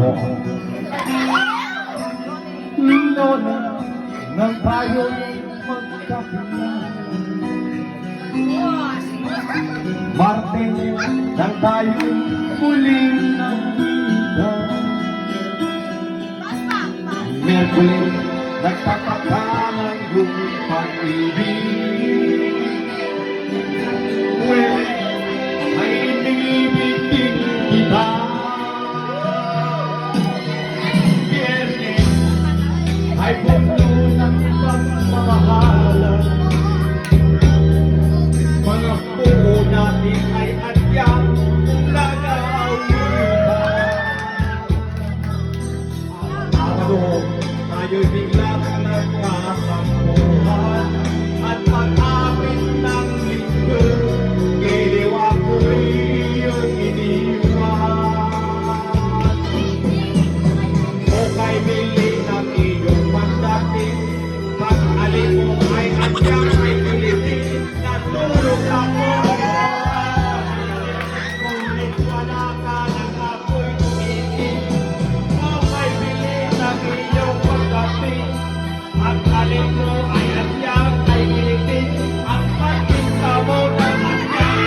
ako. Noon nang tayo'y magkapilan, Martes nang tayo'y muling nagkita, Miyerkules nagtatakan yung pag-ibig, Huwebes ay inibitin kita, Biyernes ay puno ng pagmamahalan, mga puno natin ay adyang nag-aawitan. Araw, tayo'y biglang nagkasampuhan, at pag-apit ng linggo, giliw ako'y iyong iniwan. O kay bili ng iyong pagdating, pag-alin mo ay adyang ay pilitin, natulog ako. Ngunit wala ka ng ako'y tumitin. O kay bili ng iyong pagdating, pag-alin mo ay adyang ay pilitin, ang pagkita mo ng adyang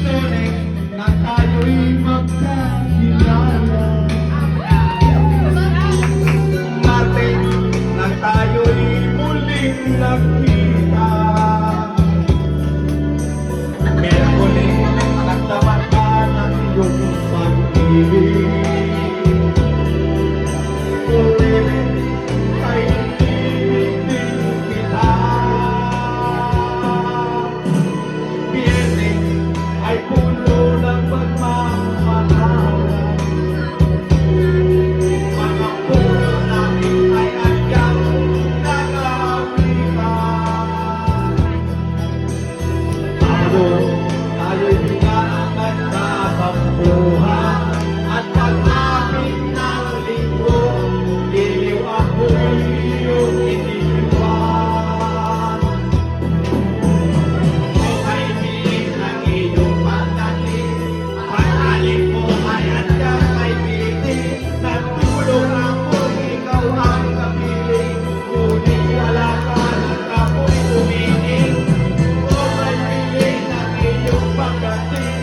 Lunes na tayo'y magkakilala, Martes na tayo'y muling nagkita, Miyerkules nagtamatan ng iyong pag-ibig, Huwebes ay inibitin kita, Biyernes ay puno ng pagmamahalan, mga puno natin ay adyang nag-aawitan. Araw, tayo'y biglang nagkasampuhan, at pag-apit ng linggo, giliw ako'y iyong iniwan. O kay bilis ng iyong pagdating, pag-alin mo ay adyang ay pilitin, natulog ako'y ikaw ang kapiling, ngunit wala ka ng ako'y tumiting. O kay bilis ng iyong pagdating,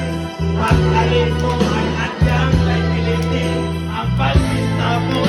pag-alin mo ay adyang ay pilitin, ang pagkita mo